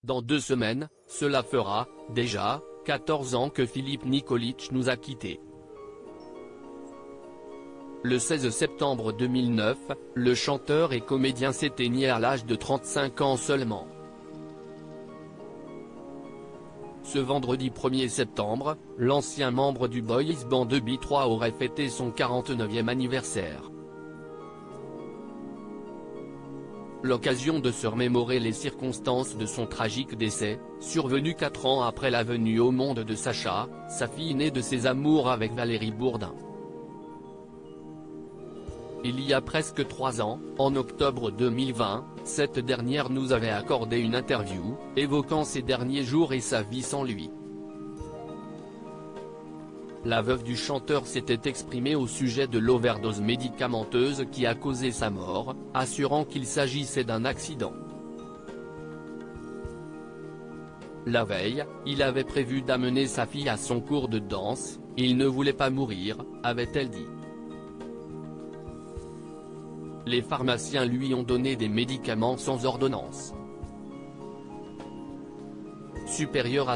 Dans 2 semaines, cela fera, déjà, 14 ans que Philippe Nikolić nous a quittés. Le 16 septembre 2009, le chanteur et comédien s'éteignait à l'âge de 35 ans seulement. Ce vendredi 1er septembre, l'ancien membre du boys band de B3 aurait fêté son 49e anniversaire. L'occasion de se remémorer les circonstances de son tragique décès, survenu 4 ans après la venue au monde de Sacha, sa fille née de ses amours avec Valérie Bourdin. Il y a presque 3 ans, en octobre 2020, cette dernière nous avait accordé une interview, évoquant ses derniers jours et sa vie sans lui. La veuve du chanteur s'était exprimée au sujet de l'overdose médicamenteuse qui a causé sa mort, assurant qu'il s'agissait d'un accident. La veille, il avait prévu d'amener sa fille à son cours de danse, il ne voulait pas mourir, avait-elle dit. Les pharmaciens lui ont donné des médicaments sans ordonnance. Supérieur à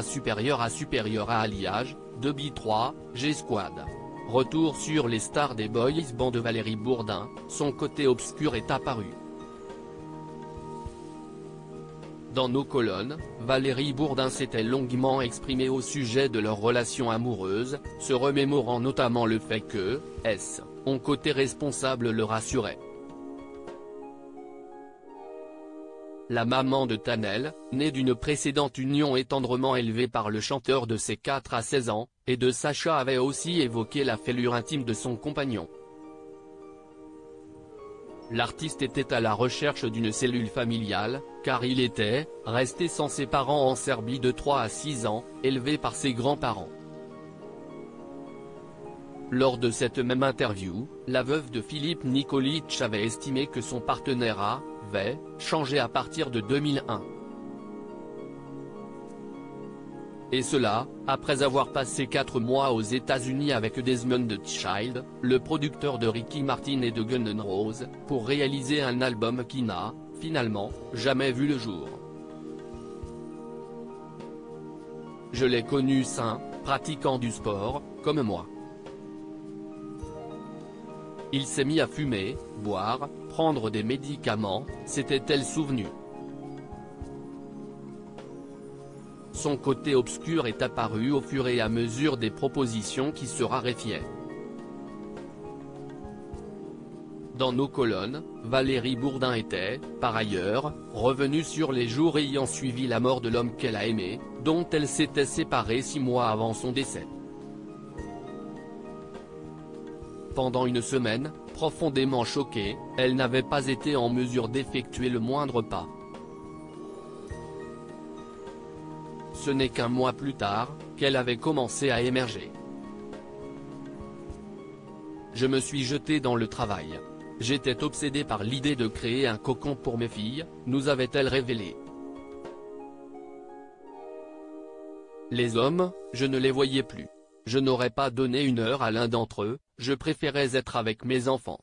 alliage, de B3, G-Squad. Retour sur les stars des boys band de Valérie Bourdin, son côté obscur est apparu. Dans nos colonnes, Valérie Bourdin s'était longuement exprimée au sujet de leur relation amoureuse, se remémorant notamment le fait que, son côté responsable le rassurait. La maman de Tanel, née d'une précédente union et tendrement élevée par le chanteur de ses 4 à 16 ans, et de Sacha avait aussi évoqué la fêlure intime de son compagnon. L'artiste était à la recherche d'une cellule familiale, car il était resté sans ses parents en Serbie de 3 à 6 ans, élevé par ses grands-parents. Lors de cette même interview, la veuve de Philippe Nikolić avait estimé que son partenaire avait changé à partir de 2001. Et cela, après avoir passé 4 mois aux États-Unis avec Desmond Child, le producteur de Ricky Martin et de Guns N' Roses, pour réaliser un album qui n'a, finalement, jamais vu le jour. Je l'ai connu sain, pratiquant du sport, comme moi. Il s'est mis à fumer, boire, prendre des médicaments, s'était-elle souvenue. Son côté obscur est apparu au fur et à mesure des propositions qui se raréfiaient. Dans nos colonnes, Valérie Bourdin était, par ailleurs, revenue sur les jours ayant suivi la mort de l'homme qu'elle a aimé, dont elle s'était séparée 6 mois avant son décès. Pendant une semaine, profondément choquée, elle n'avait pas été en mesure d'effectuer le moindre pas. Ce n'est qu'un mois plus tard, qu'elle avait commencé à émerger. Je me suis jetée dans le travail. J'étais obsédée par l'idée de créer un cocon pour mes filles, nous avait-elle révélé. Les hommes, je ne les voyais plus. Je n'aurais pas donné 1 heure à l'un d'entre eux, je préférais être avec mes enfants.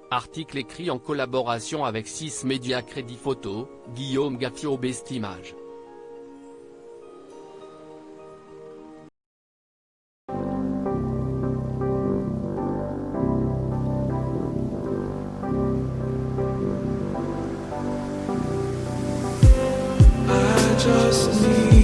Article écrit en collaboration avec 6 médias Crédit Photo, Guillaume Gaffio Best Image. I just need